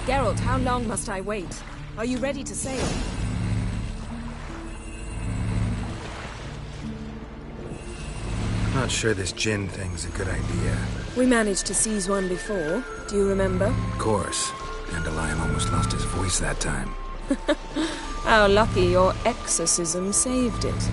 Geralt, how long must I wait? Are you ready to sail? Not sure this Jinn thing's a good idea. We managed to seize one before. Do you remember? Of course. Dandelion almost lost his voice that time. How lucky your exorcism saved it.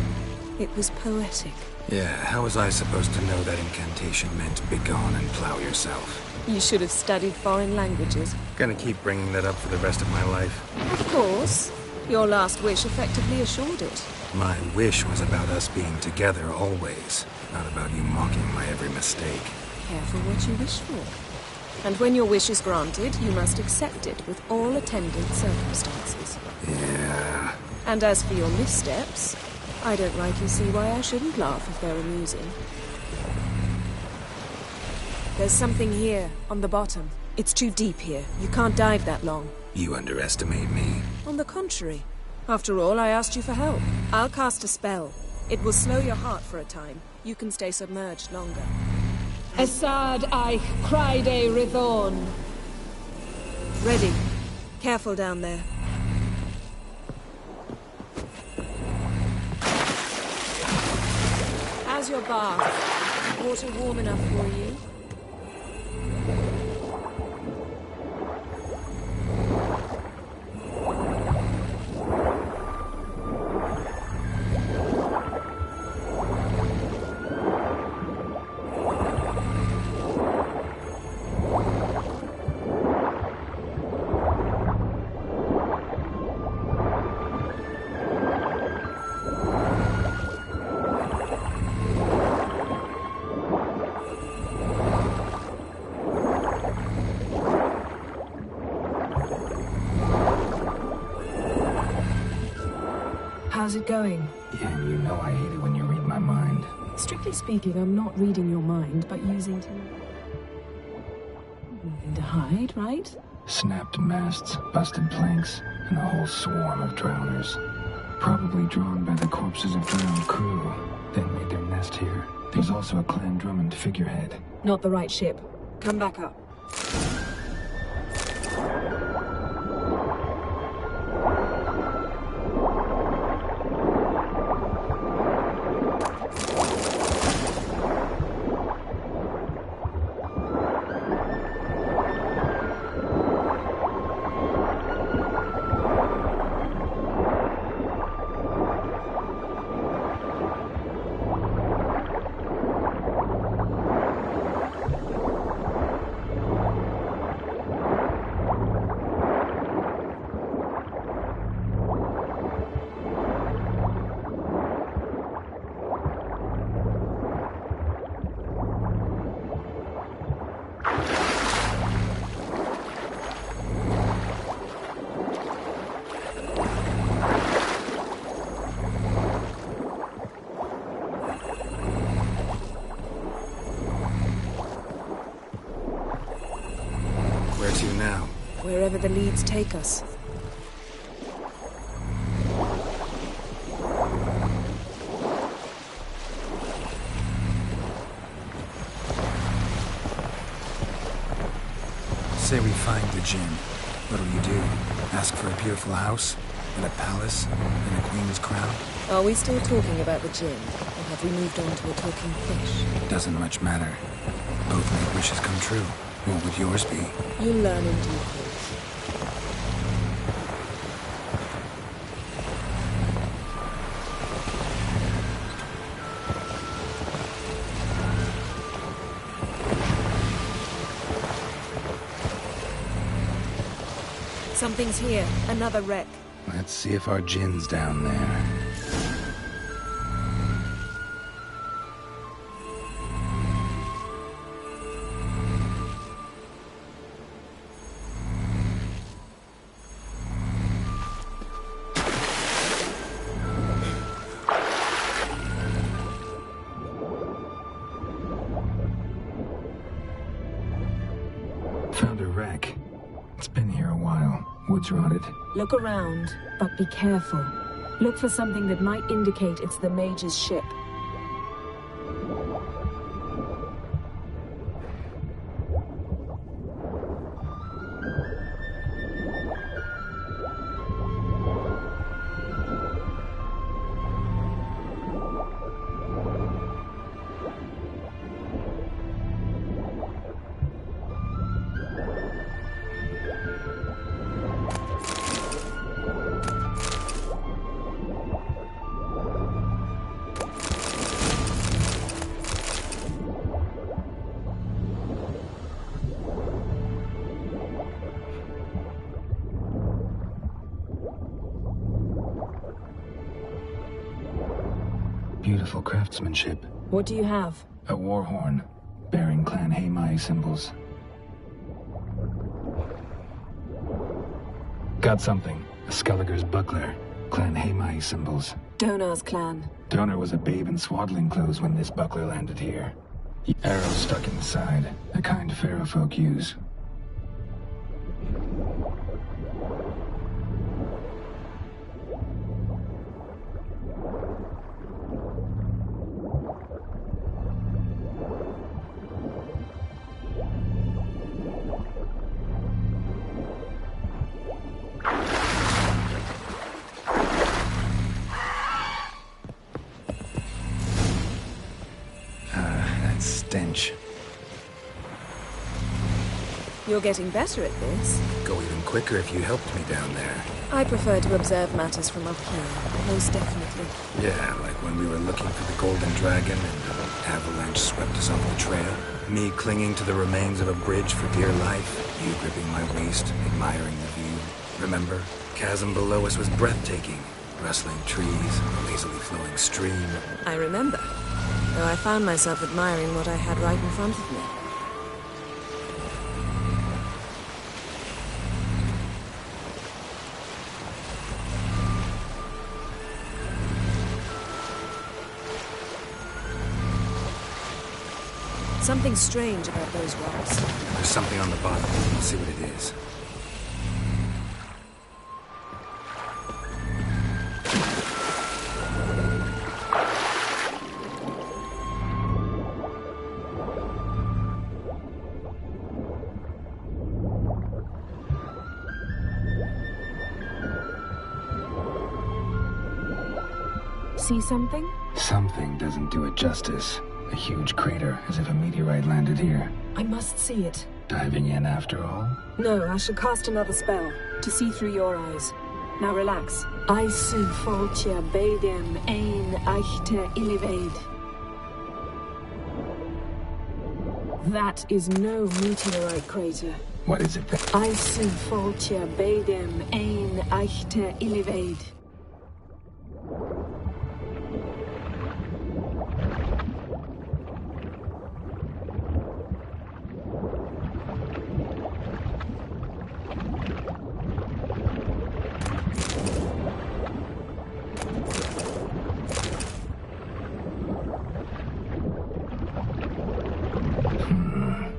It was poetic. Yeah, how was I supposed to know that incantation meant begone and plow yourself? You should have studied foreign languages. Gonna keep bringing that up for the rest of my life. Of course. Your last wish effectively assured it. My wish was about us being together always, not about you mocking my every mistake. Careful what you wish for. And when your wish is granted, you must accept it with all attendant circumstances. Yeah. And as for your missteps, I don't rightly see why I shouldn't laugh if they're amusing. There's something here, on the bottom. It's too deep here. You can't dive that long. You underestimate me. On the contrary. After all, I asked you for help. I'll cast a spell. It will slow your heart for a time. You can stay submerged longer. Esad Eich Cryde Rithorn. Ready. Careful down there. How's your bath? Water warm enough for you? How's it going? Yeah, you know I hate it when you read my mind. Strictly speaking, I'm not reading your mind, but using nothing to hide, right? Snapped masts, busted planks, and a whole swarm of drowners. Probably drawn by the corpses of drowned crew. Then made their nest here. There's also a Clan Drummond figurehead. Not the right ship. Come back up. Wherever the leads take us. Say we find the Jinn. What'll you do? Ask for a beautiful house? And a palace? And a queen's crown? Are we still talking about the Jinn? Or have we moved on to a talking fish? Doesn't much matter. Both make wishes come true. What would yours be? You'll learn in due course. Something's here. Another wreck. Let's see if our Jinn's down there. Found a wreck. It's been here a while. Wood's rotted. Look around, but be careful. Look for something that might indicate it's the mage's ship. Beautiful craftsmanship. What do you have? A war horn, bearing Clan Haemai symbols. Got something. A Skelliger's buckler. Clan Haemai symbols. Donar's clan. Donar was a babe in swaddling clothes when this buckler landed here. Arrow stuck in the side, the kind Pharaoh folk use. Stench. You're getting better at this. Go even quicker if you helped me down there. I prefer to observe matters from up here, most definitely. Yeah, like when we were looking for the Golden Dragon and an avalanche swept us off the trail. Me clinging to the remains of a bridge for dear life. You gripping my waist, admiring the view. Remember? Chasm below us was breathtaking. Rustling trees, a lazily flowing stream. I remember. Though I found myself admiring what I had right in front of me. Something strange about those rocks. There's something on the bottom. Let's see what it is. See something? Something doesn't do it justice. A huge crater, as if a meteorite landed here. I must see it. Diving in after all? No, I shall cast another spell, to see through your eyes. Now relax. Aisu foltia beidem ein eichte ilivaid. That is no meteorite crater. What is it then? Aisu foltia beidem ein eichte ilivaid.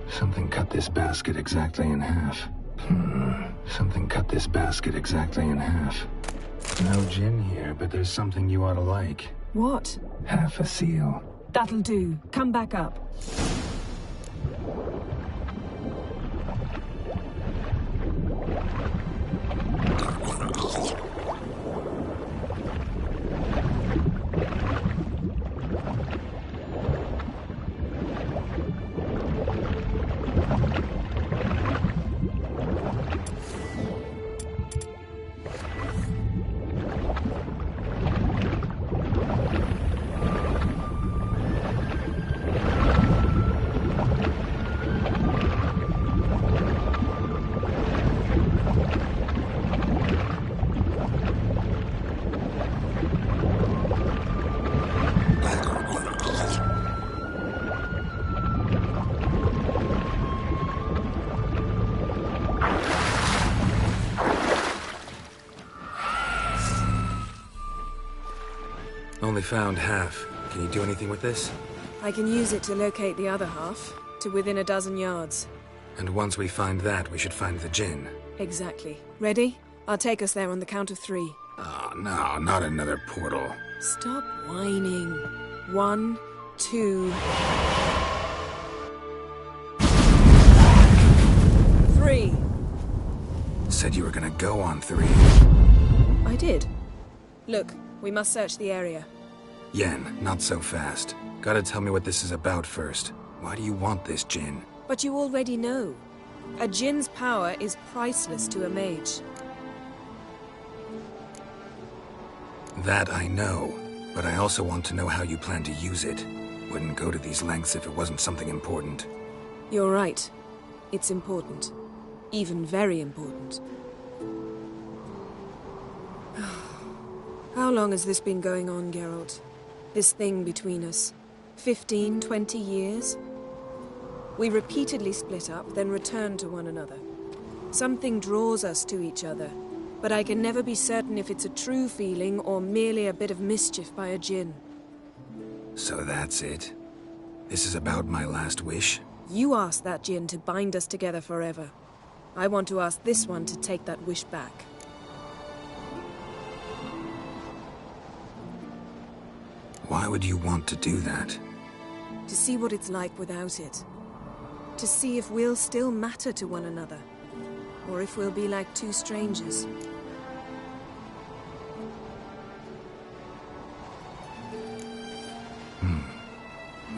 Something cut this basket exactly in half. Something cut this basket exactly in half. No gin here, but there's something you ought to like. What? Half a seal. That'll do. Come back up. Only found half. Can you do anything with this? I can use it to locate the other half, to within a dozen yards. And once we find that, we should find the gin. Exactly. Ready? I'll take us there on the count of 3. Oh, no, not another portal. Stop whining. 1, 2... 3. Said you were gonna go on 3. I did. Look, we must search the area. Yen, not so fast. Gotta tell me what this is about first. Why do you want this gin? But you already know. A djinn's power is priceless to a mage. That I know, but I also want to know how you plan to use it. Wouldn't go to these lengths if it wasn't something important. You're right. It's important. Even very important. How long has this been going on, Geralt? This thing between us. 15, 20 years? We repeatedly split up, then returned to one another. Something draws us to each other, but I can never be certain if it's a true feeling or merely a bit of mischief by a djinn. So that's it? This is about my last wish? You asked that djinn to bind us together forever. I want to ask this one to take that wish back. Why would you want to do that? To see what it's like without it. To see if we'll still matter to one another. Or if we'll be like two strangers.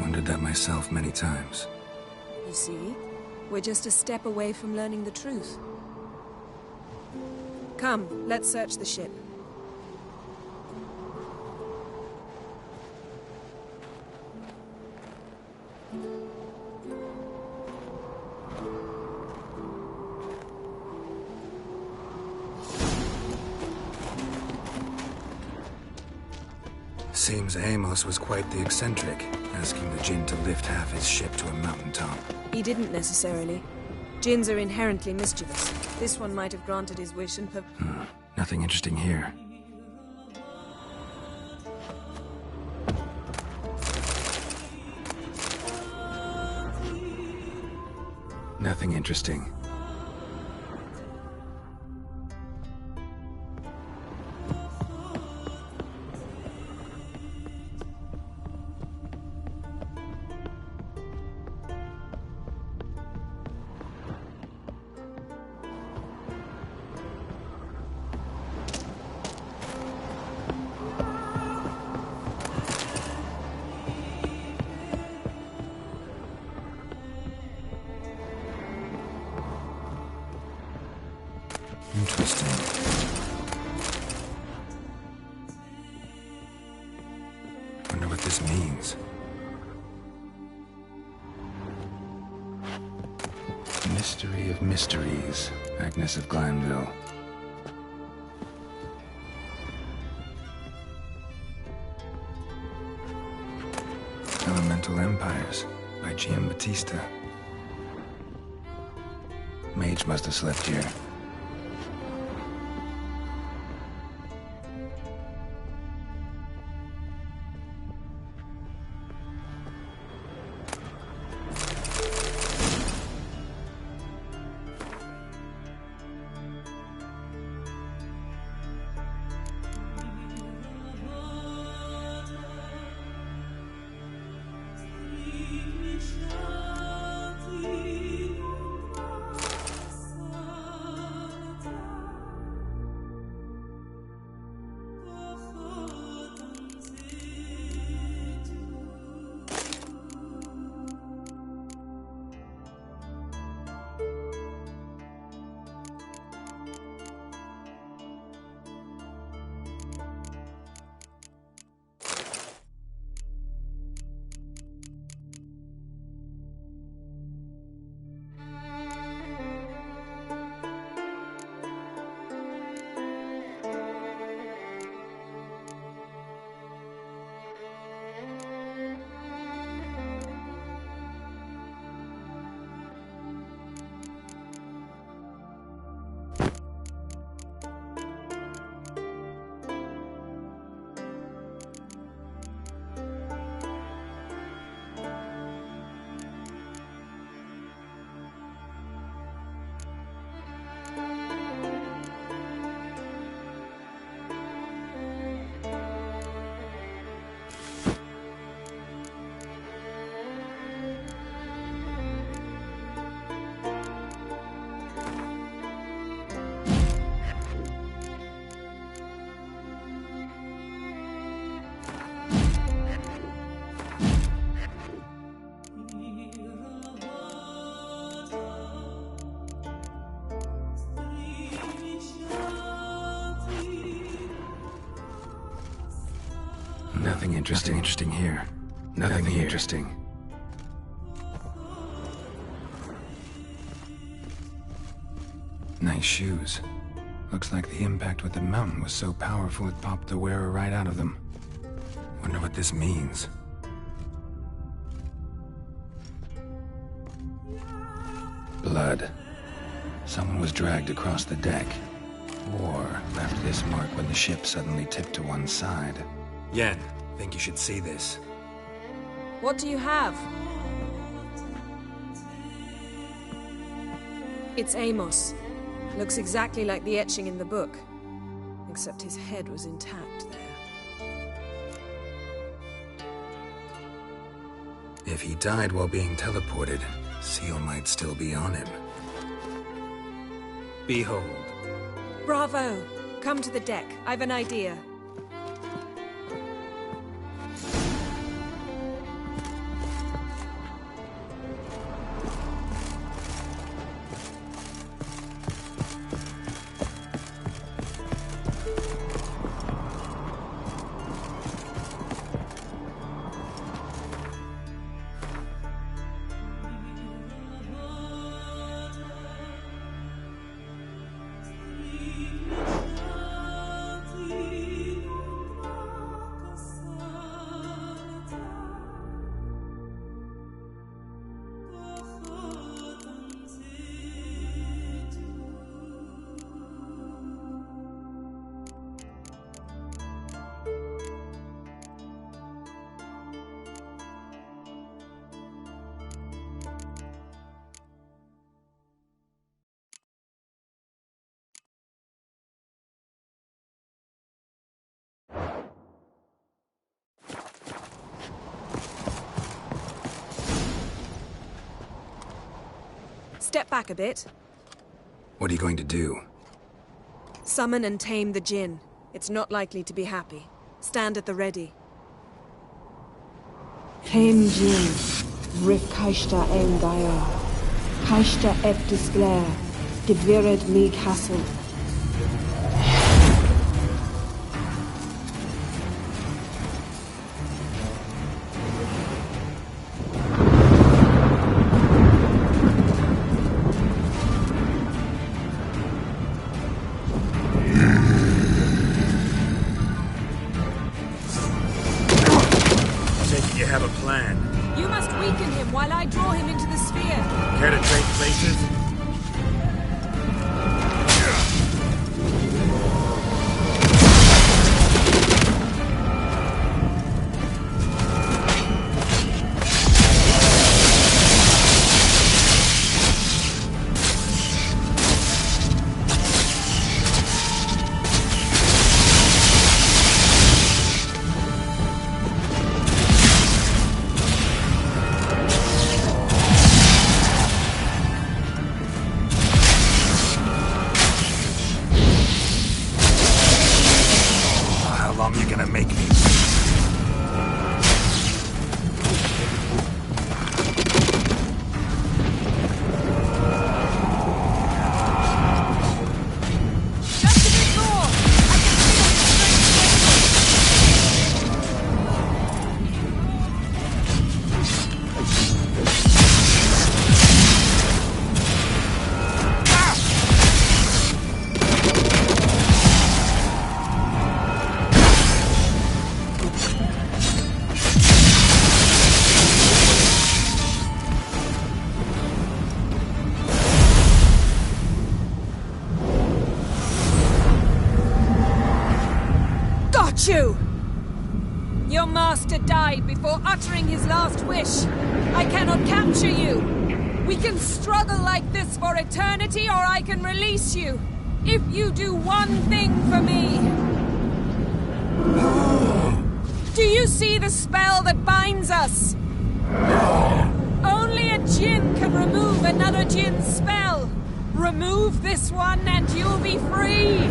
Wondered that myself many times. You see? We're just a step away from learning the truth. Come, let's search the ship. Seems Amos was quite the eccentric, asking the djinn to lift half his ship to a mountaintop. He didn't necessarily. Djinns are inherently mischievous. This one might have granted his wish and Nothing interesting here. Nothing interesting. Interesting. Wonder what this means. Mystery of mysteries, Agnes of Glanville. Elemental Empires by Giambattista. Mage must have slept here. Nothing interesting here. Nothing interesting. Nice shoes. Looks like the impact with the mountain was so powerful it popped the wearer right out of them. Wonder what this means. Blood. Someone was dragged across the deck. Or left this mark when the ship suddenly tipped to one side. Yen, think you should see this. What do you have? It's Amos. Looks exactly like the etching in the book. Except his head was intact there. If he died while being teleported, Seal might still be on him. Behold. Bravo! Come to the deck. I've an idea. Step back a bit. What are you going to do? Summon and tame the Jinn. It's not likely to be happy. Stand at the ready. Tame Jinn, Rif Kaishta Ein Daya, Kaishta Et Disglair, Devired Me Castle. You have a plan. You must weaken him while I draw him into the sphere. Care to trade places? You're gonna make me. Your master died before uttering his last wish. I cannot capture you. We can struggle like this for eternity, or I can release you. If you do one thing for me. Do you see the spell that binds us? Only a Jinn can remove another Jinn's spell. Remove this one and you'll be free.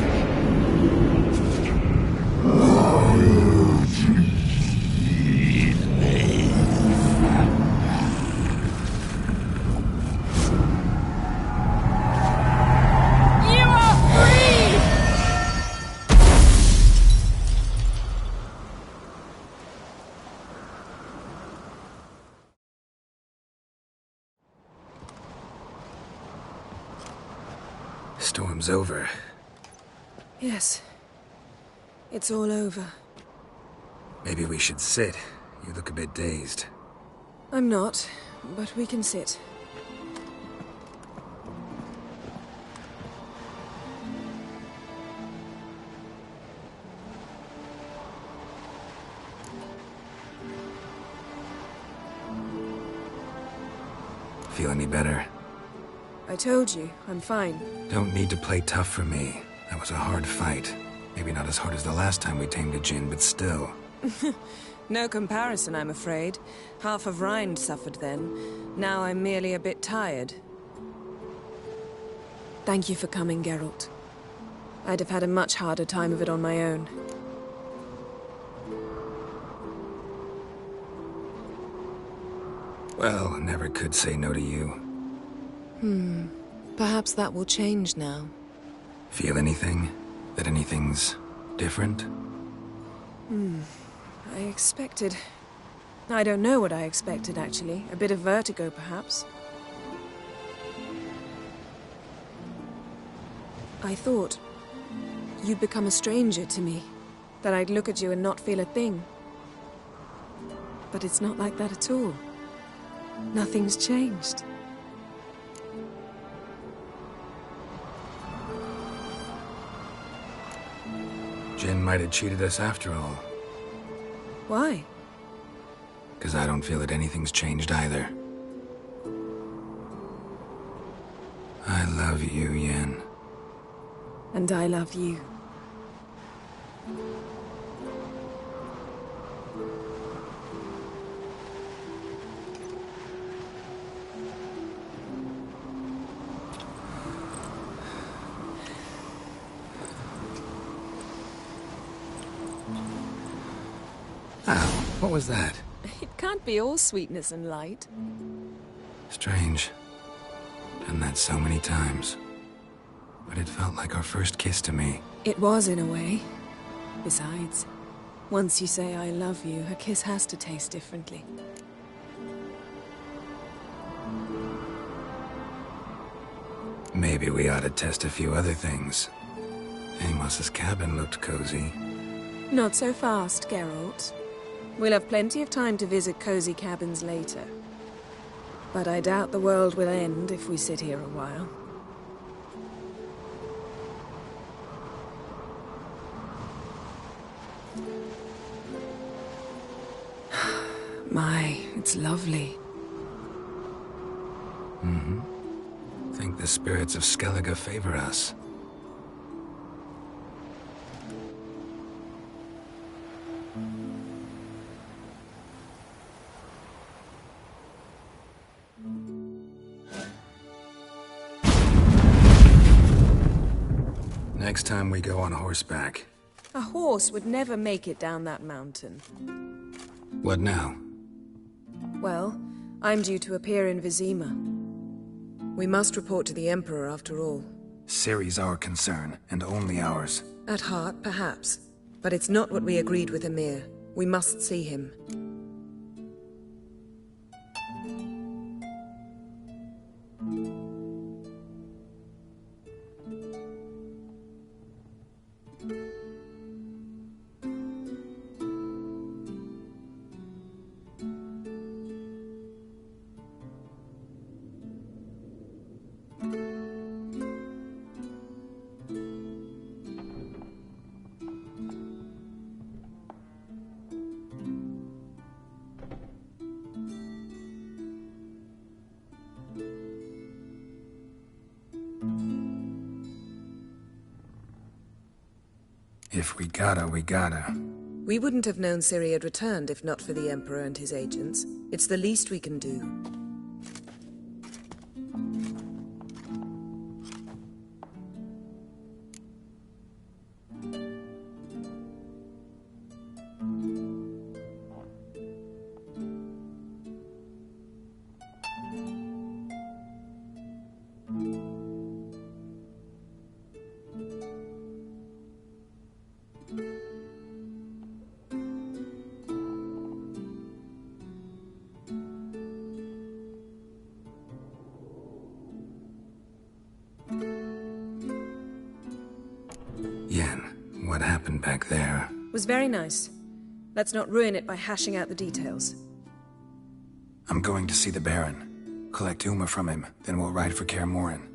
Storm's over. Yes. It's all over. Maybe we should sit. You look a bit dazed. I'm not, but we can sit. Feel any better? I told you, I'm fine. Don't need to play tough for me. That was a hard fight. Maybe not as hard as the last time we tamed a djinn, but still. No comparison, I'm afraid. Half of Rind suffered then. Now I'm merely a bit tired. Thank you for coming, Geralt. I'd have had a much harder time of it on my own. Well, never could say no to you. Perhaps that will change now. Feel anything? That anything's different? I expected... I don't know what I expected, actually. A bit of vertigo, perhaps. I thought you'd become a stranger to me. That I'd look at you and not feel a thing. But it's not like that at all. Nothing's changed. Jinn might have cheated us after all. Why? 'Cause I don't feel that anything's changed either. I love you, Yen. And I love you. Ow, what was that? It can't be all sweetness and light. Strange. Done that so many times. But it felt like our first kiss to me. It was, in a way. Besides, once you say I love you, a kiss has to taste differently. Maybe we ought to test a few other things. Amos's cabin looked cozy. Not so fast, Geralt. We'll have plenty of time to visit cozy cabins later. But I doubt the world will end if we sit here a while. My, it's lovely. Think the spirits of Skellige favor us. Next time we go on horseback. A horse would never make it down that mountain. What now? Well, I'm due to appear in Vizima. We must report to the Emperor after all. Ciri's our concern, and only ours. At heart, perhaps. But it's not what we agreed with Emir. We must see him. If we gotta, we gotta. We wouldn't have known Ciri had returned if not for the Emperor and his agents. It's the least we can do. Yen, what happened back there? Was very nice. Let's not ruin it by hashing out the details. I'm going to see the Baron. Collect Uma from him, then we'll ride for Kaer Morhen.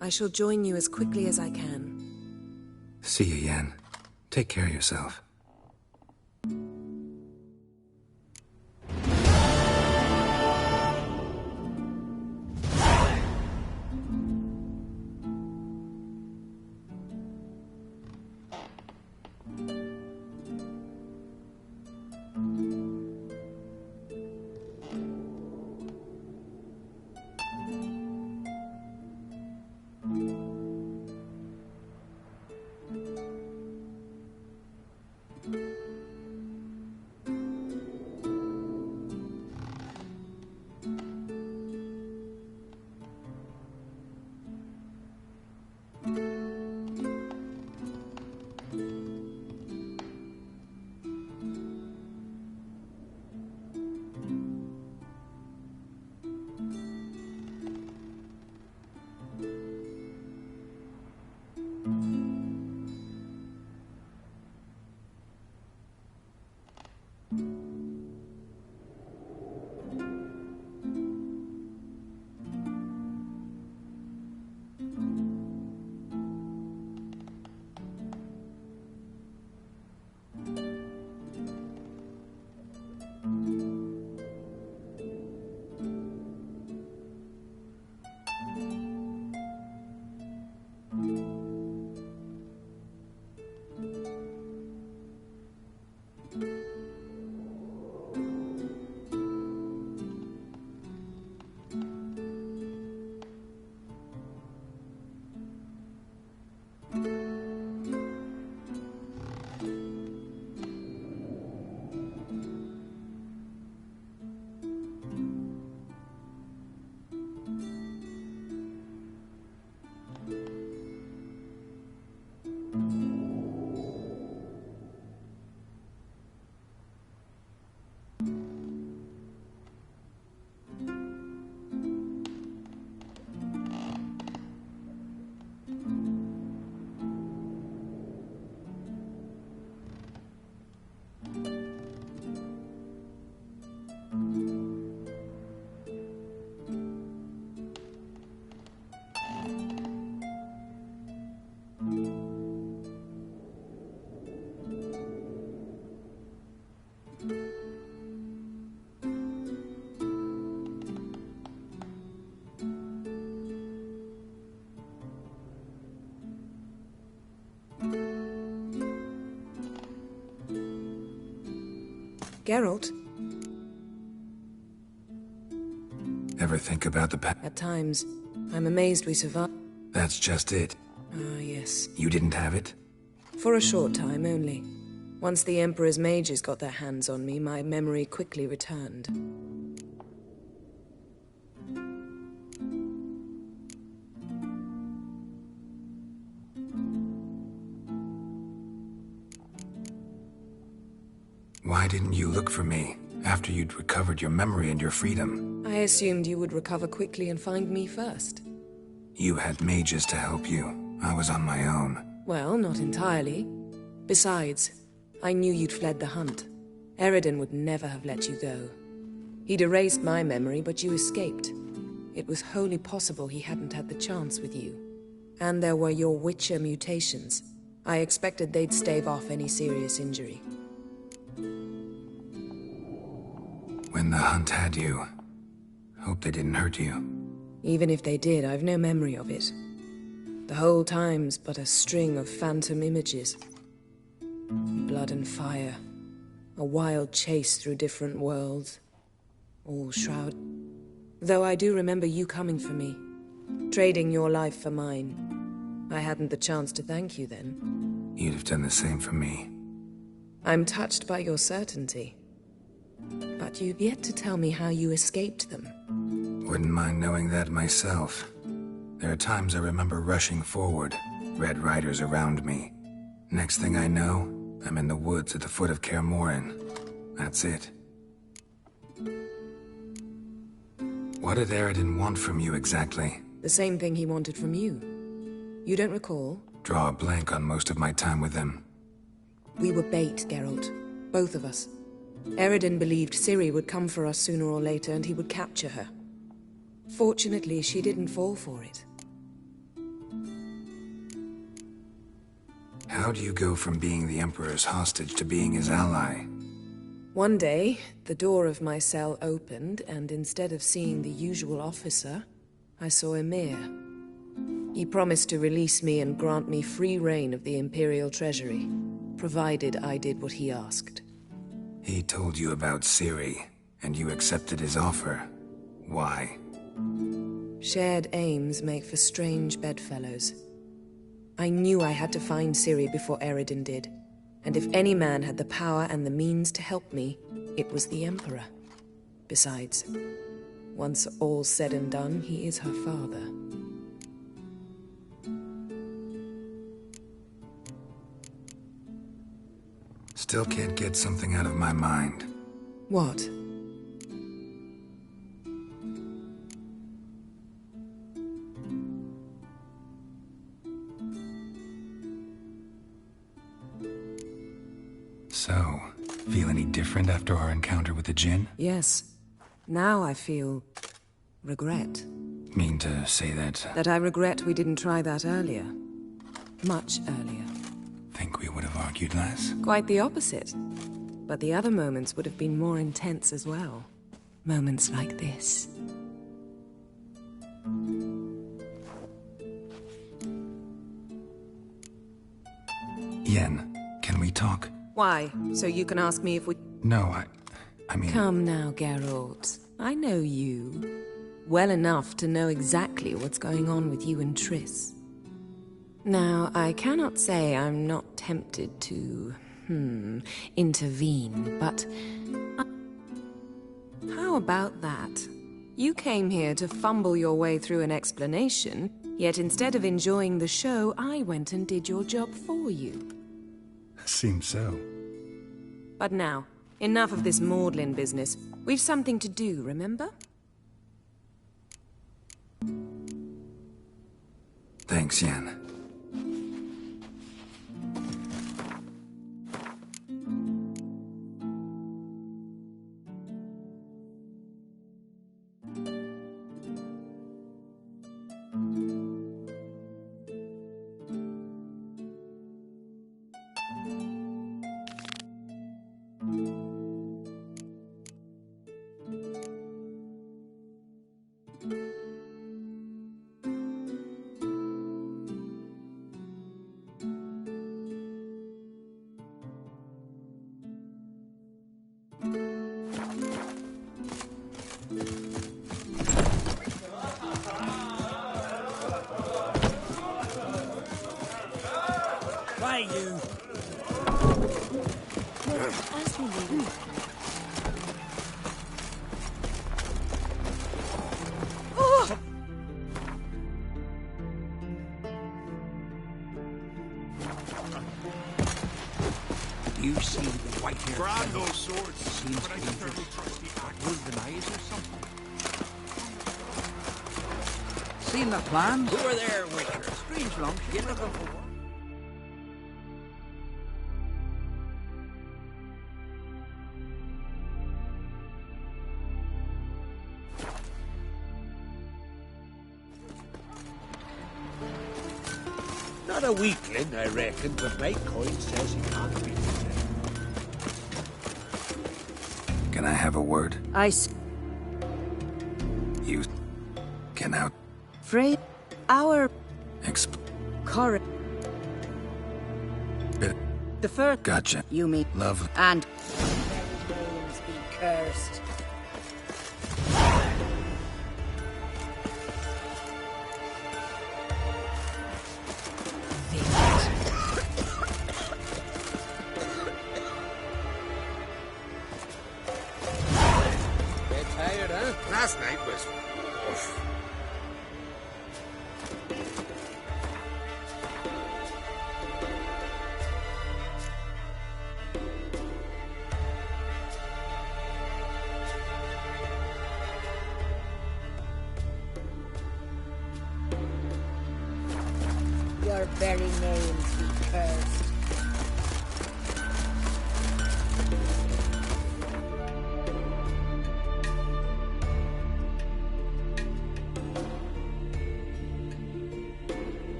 I shall join you as quickly as I can. See you, Yen. Take care of yourself. Geralt? Ever think about the past? At times. I'm amazed we survived. That's just it. Ah, yes. You didn't have it? For a short time only. Once the Emperor's mages got their hands on me, my memory quickly returned. Why didn't you look for me after you'd recovered your memory and your freedom? I assumed you would recover quickly and find me first. You had mages to help you. I was on my own. Well, not entirely. Besides, I knew you'd fled the hunt. Eredin would never have let you go. He'd erased my memory, but you escaped. It was wholly possible he hadn't had the chance with you. And there were your Witcher mutations. I expected they'd stave off any serious injury. When the hunt had you, hope they didn't hurt you. Even if they did, I've no memory of it. The whole time's but a string of phantom images. Blood and fire. A wild chase through different worlds. All shrouded. Though I do remember you coming for me. Trading your life for mine. I hadn't the chance to thank you then. You'd have done the same for me. I'm touched by your certainty. But you've yet to tell me how you escaped them. Wouldn't mind knowing that myself. There are times I remember rushing forward, Red Riders around me. Next thing I know, I'm in the woods at the foot of Kaer Morhen. That's it. What did Eredin want from you exactly? The same thing he wanted from you. You don't recall? Draw a blank on most of my time with him. We were bait, Geralt. Both of us. Eredin believed Ciri would come for us sooner or later and he would capture her. Fortunately, she didn't fall for it. How do you go from being the Emperor's hostage to being his ally? One day, the door of my cell opened, and instead of seeing the usual officer, I saw Emir. He promised to release me and grant me free reign of the Imperial Treasury, provided I did what he asked. He told you about Ciri, and you accepted his offer. Why? Shared aims make for strange bedfellows. I knew I had to find Ciri before Eredin did, and if any man had the power and the means to help me, it was the Emperor. Besides, once all's said and done, he is her father. Still can't get something out of my mind. What? So, feel any different after our encounter with the Jinn? Yes. Now I feel... regret. Mean to say that... That I regret we didn't try that earlier. Much earlier. Think we would have argued less? Quite the opposite. But the other moments would have been more intense as well. Moments like this. Yen, can we talk? Why? So you can ask me if we... No, I mean... Come now, Geralt. I know you. Well enough to know exactly what's going on with you and Triss. Now, I cannot say I'm not tempted to... intervene, but... How about that? You came here to fumble your way through an explanation, yet instead of enjoying the show, I went and did your job for you. Seems so. But now, enough of this maudlin business. We've something to do, remember? Thanks, Yen. You see the white-haired Grab those swords. Seems But I to can be fairly trust the axe. golden eyes or something. Seen the plans? Who are there, Witcher? Strange long. You looking for work? Not a weakling, I reckon, but my coin says he can't be. Can I have a word? You can out... Frey, our Exp... corridor. The first... Gotcha. You mean... Love... And... names be cursed. Bit tired, huh? Last night was... Your very names be cursed.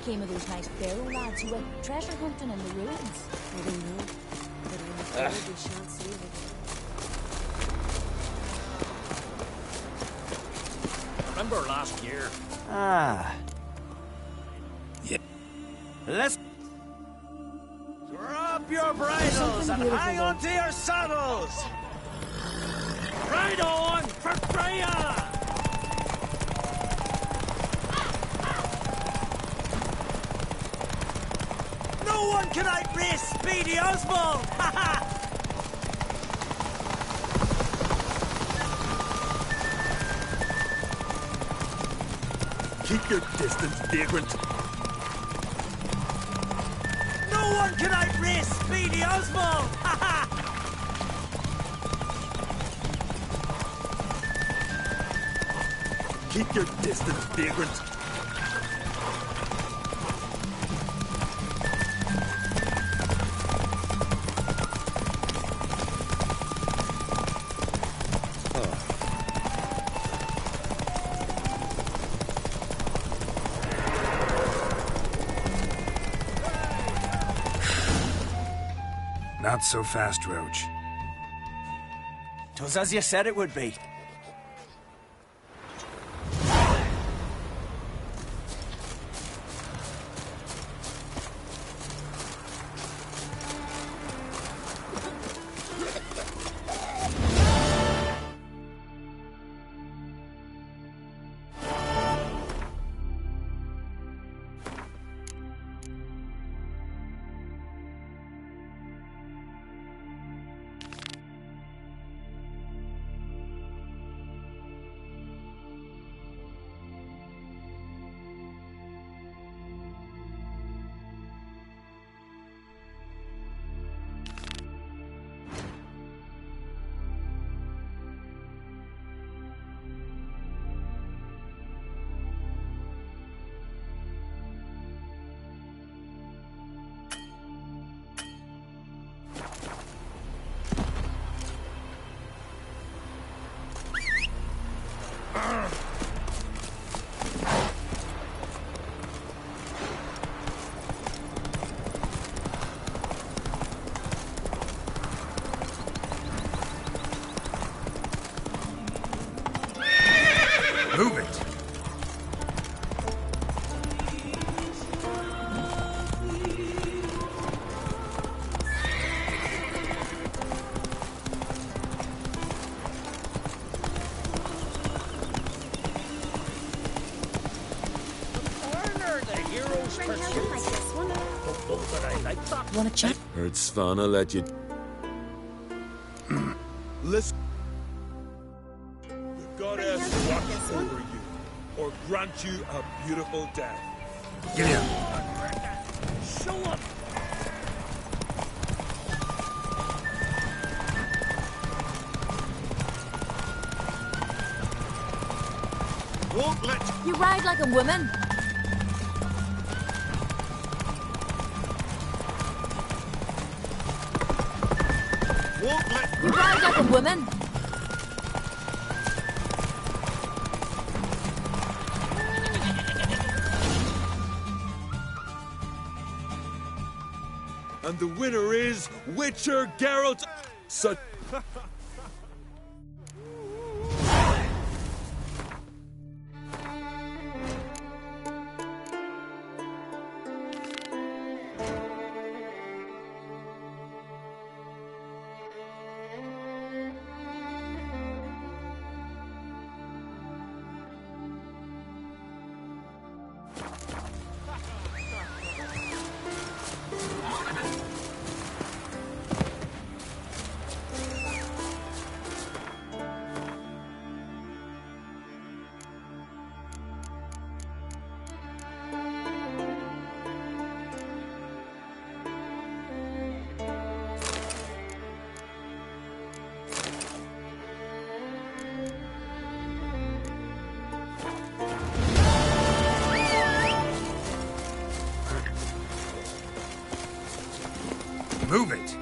became of those nice Barrow lads who went treasure hunting in the ruins? I don't know, but I'm afraid we shan't see it again. Remember last year? Ah. Yeah. Let's Drop your bridles and hang on to your saddles! Ride on for Freya! No one can outrace Speedy Oswald! Ha ha! Keep your distance, vagrant. No one can outrace Speedy Oswald! Ha ha! Keep your distance, vagrant. Not so fast, Roach. 'twas as you said it would be. Move it! Corner, the hero's pursuit. Don't know that I like that. Want to chat? Heard Svanna let you... Listen. The goddess watch over you, or grant you a beautiful death. Get in! Show up! Won't let You ride like a woman. won't let You ride like a woman. And the winner is Witcher Geralt. Such Move it!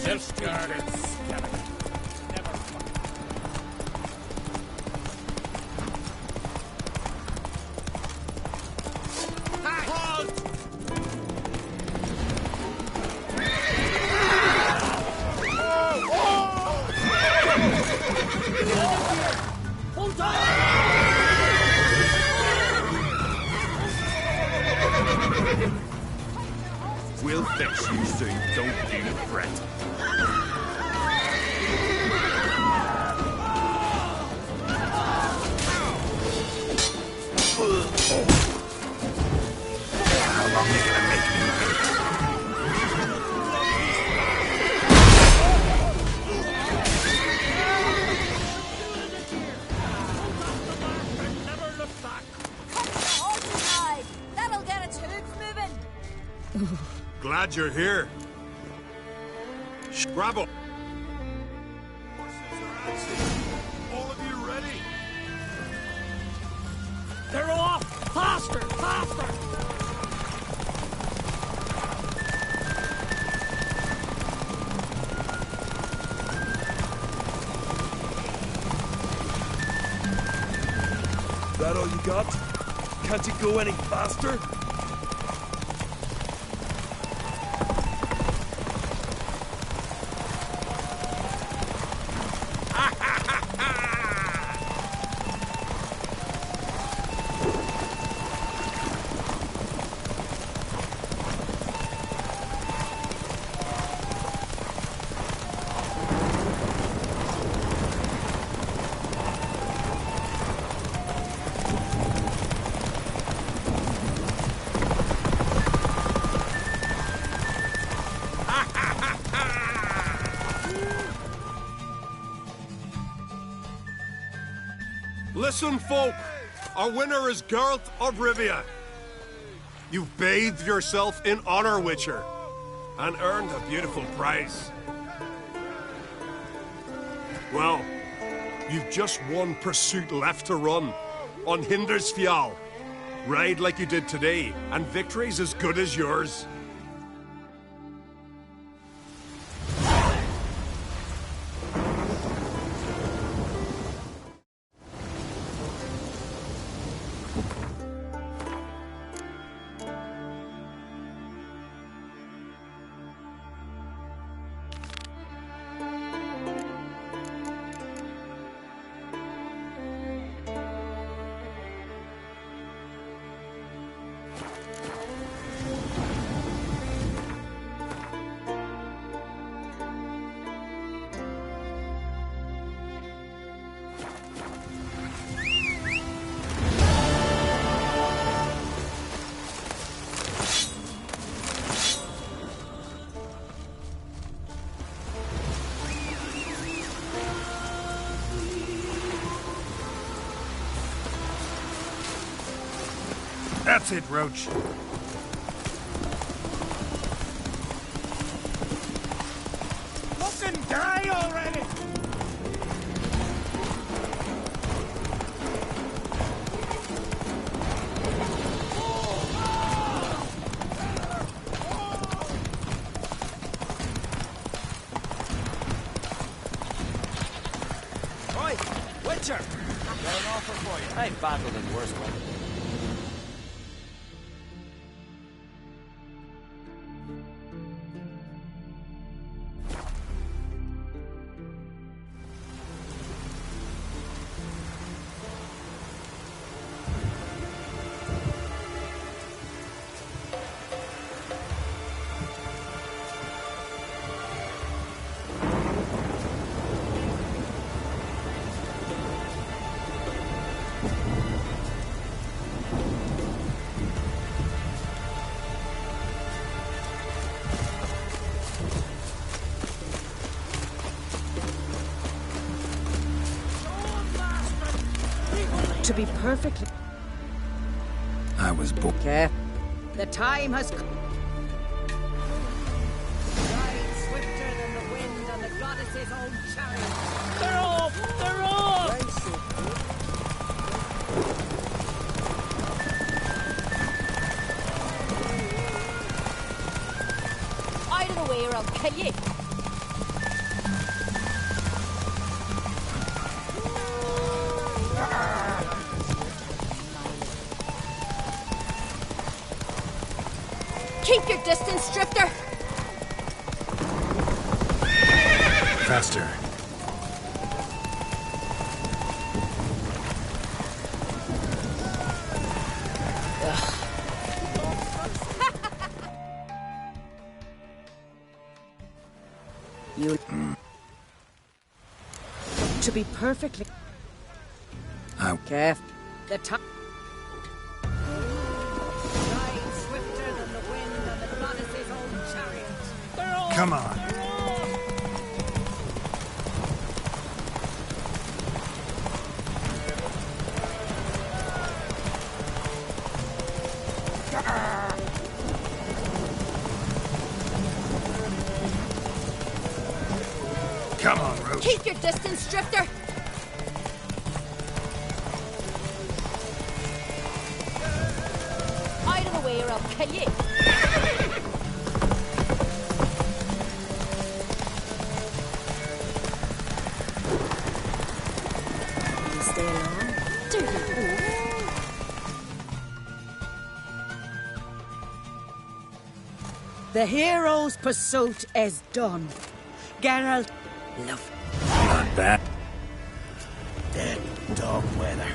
Self-guarded skeleton. Never halt! Hold on! We'll fix you soon, don't you fret. How long are you gonna make me wait? Never look back. Cut the horse's hide. That'll get its hooves moving. Glad you're here. Scrabble. All of you ready? They're off! Faster! Faster! That all you got? Can't it go any faster? Listen, folk. Our winner is Geralt of Rivia. You've bathed yourself in honor, Witcher, and earned a beautiful prize. Well, you've just one pursuit left to run on Hindersfjall. Ride like you did today, and victory's as good as yours. That's it, Roach. Look and die already! Oi, Witcher! Got an offer for you. I've battled in worse weather. To be perfectly... I was born. Okay. The time has come. Ride swifter than the wind on the goddess's own chariot. They're off! They're off! Out of the way or I'll kill you. Keep your distance, Drifter! Faster. You... To be perfectly... Careful. The time... Ride swifter than the wind and the goddess's own chariot. Come on. Come on, Roach. Keep your distance, Drifter! Out of the way or I'll kill you! You stay along. Do you? The hero's pursuit is done. Geralt, love. Not bad. Dead dog weather.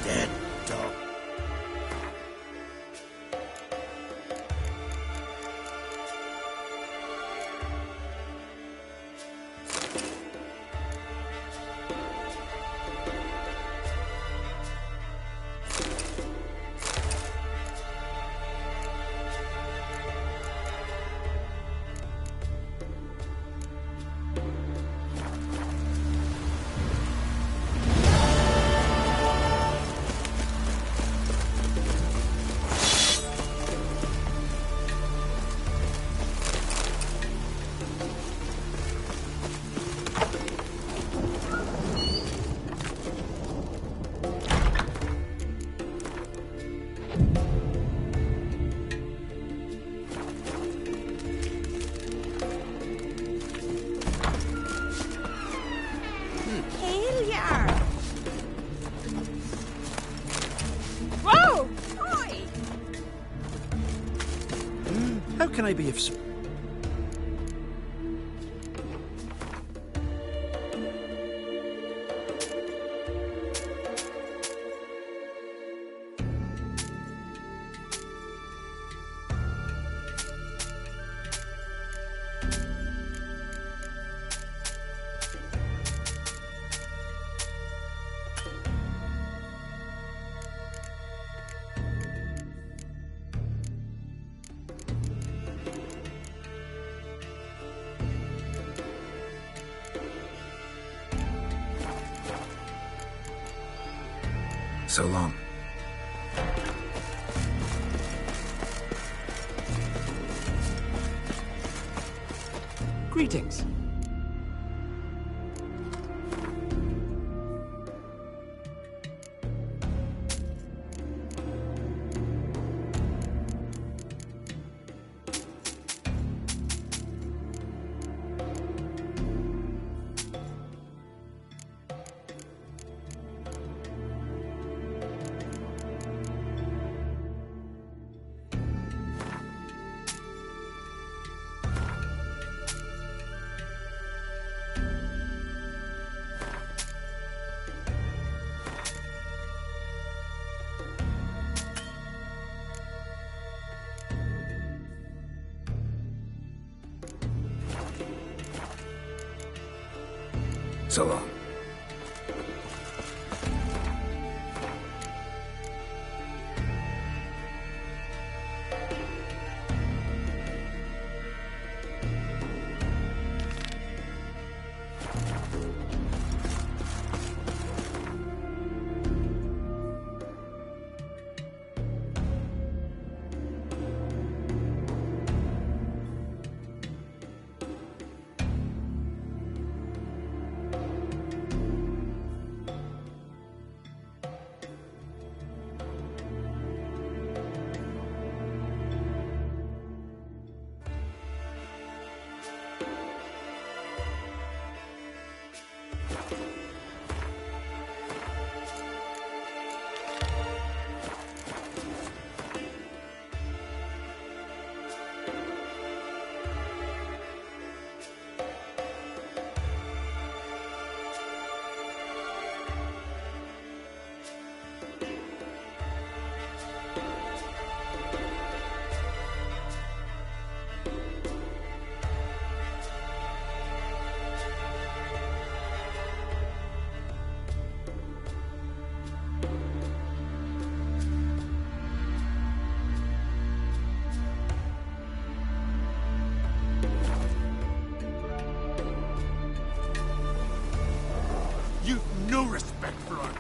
Dead dog. Whoa! Oi! How can I be of... So long. Greetings. So long. front.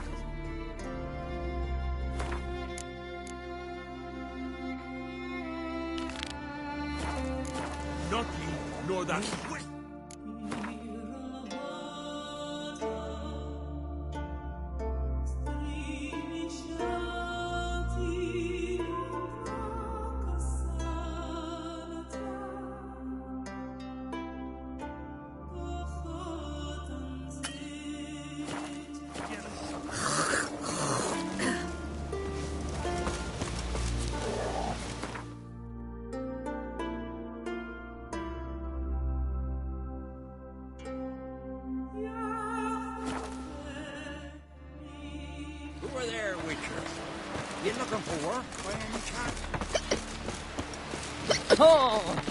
Not you, nor that. Who are there, Witcher? You looking for work by any chance? Oh!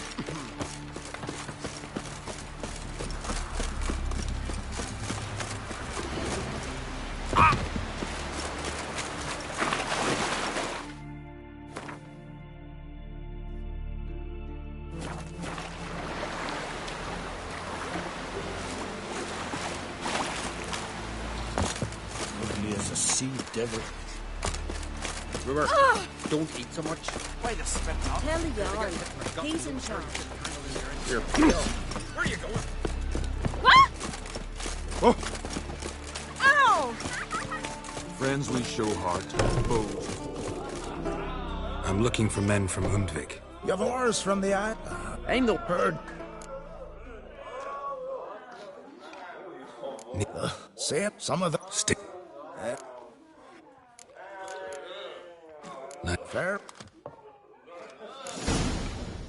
As a sea devil. River, don't eat so much. Why the spit up? Tell the yard. He's in charge. Here, where are you going? What? Oh, Ow! Friends we show heart, foes. I'm looking for men from Hundvik. You've orders from the eye. I'm no bird. See it? Some of the Stick. Not fair.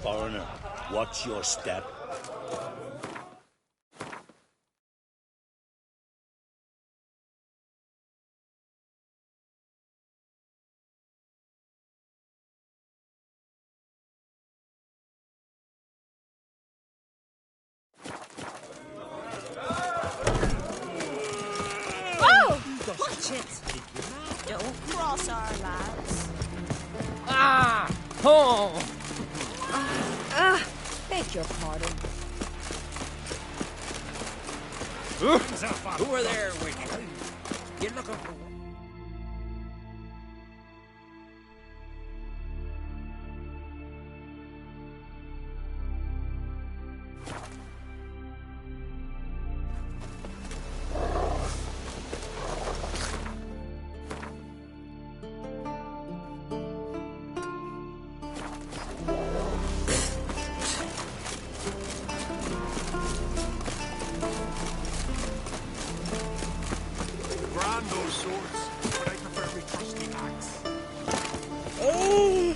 Foreigner, watch your step. Oh! Watch it! Don't cross our lads. Ah! Oh! Beg your pardon. Who are there, Witcher? You looking for work? grand those swords, but I prefer me trusty axe. Oh!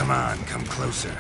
Come on, come closer.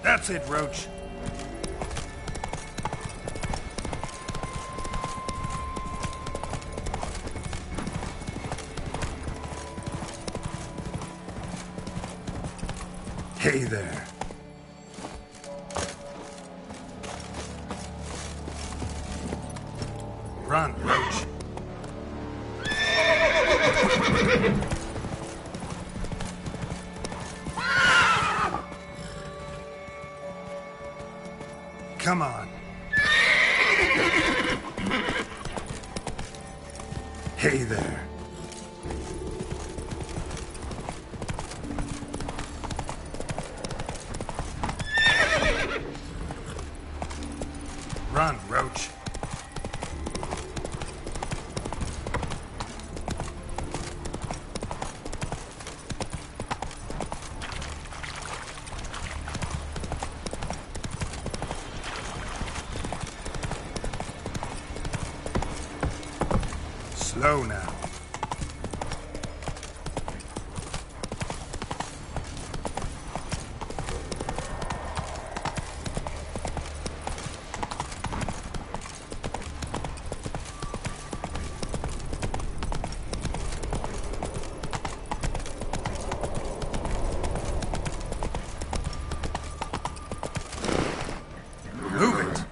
That's it, Roach. Hey there. Run, Roach. Come on. Hey there. Run, Roach. Slow now. Move it.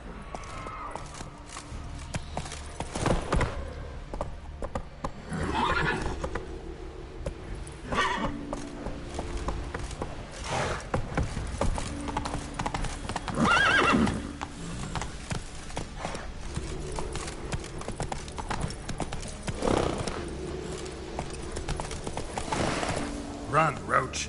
Run, Roach.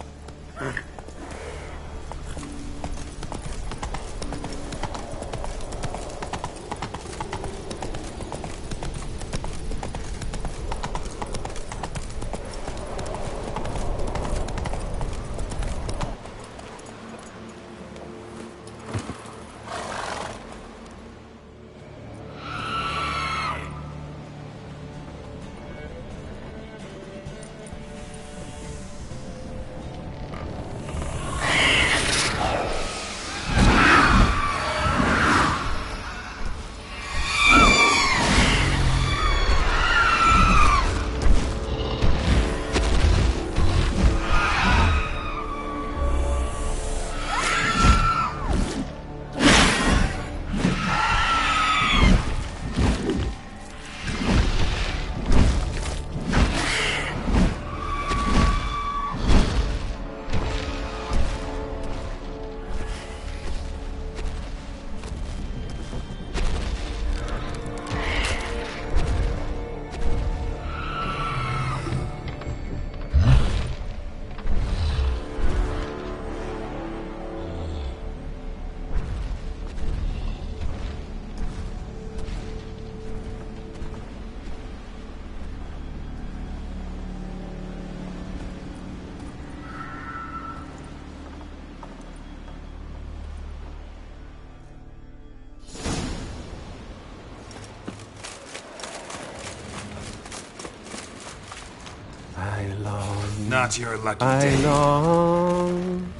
Not your lucky day. I long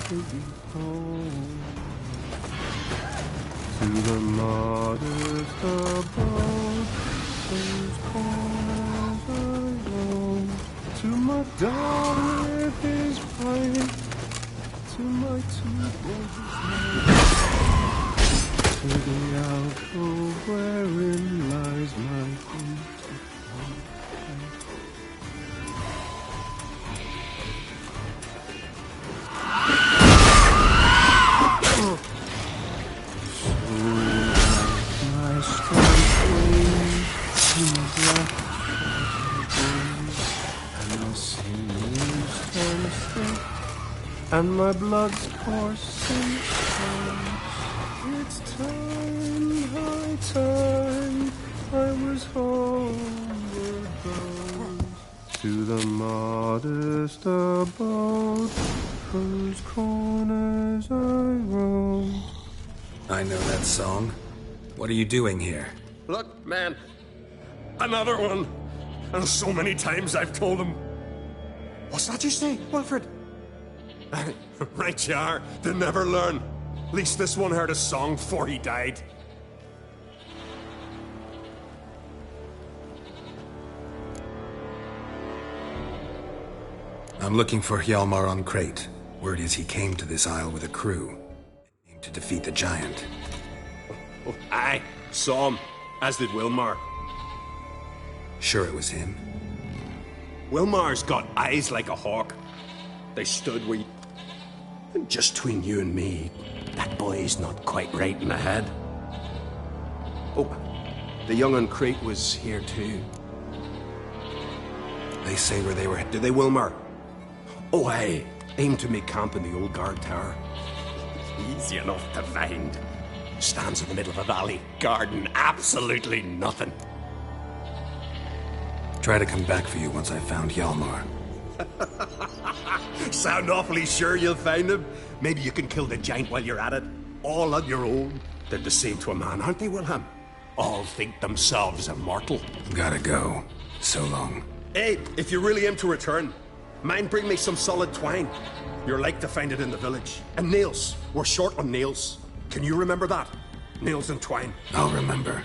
to be home, to the modest abode, whose corners I roam, to my dog with his pipe, to my two boys, to the alcove wherein lies my beautiful wife. And my blood's coursing strong. It's time, high time, I was homeward bound, to the modest abode, whose corners I roam. I know that song. What are you doing here? Look, man. Another one. And so many times I've told him. What's that you say, Wilfred? Right you are. They never learn. At least this one heard a song before he died. I'm looking for Hjalmar on Crate. Word is he came to this isle with a crew. Aimed to defeat the giant. Oh, aye, saw him. As did Wilmar. Sure it was him? Wilmar's got eyes like a hawk. They stood where just between you and me, that boy's not quite right in the head. Oh, the young un Crate was here too. They say where they were. Did they, Wilmar? Oh, aye. Aimed to make camp in the old guard tower. Easy enough to find. Stands in the middle of a valley, guarding absolutely nothing. Try to come back for you once I've found Hjalmar. Sound awfully sure you'll find him? Maybe you can kill the giant while you're at it. All on your own. They're the same to a man, aren't they, Wilhelm? All think themselves immortal. Gotta go. So long. Hey, if you really aim to return, mind bring me some solid twine. You're like to find it in the village. And nails. We're short on nails. Can you remember that? Nails and twine. I'll remember.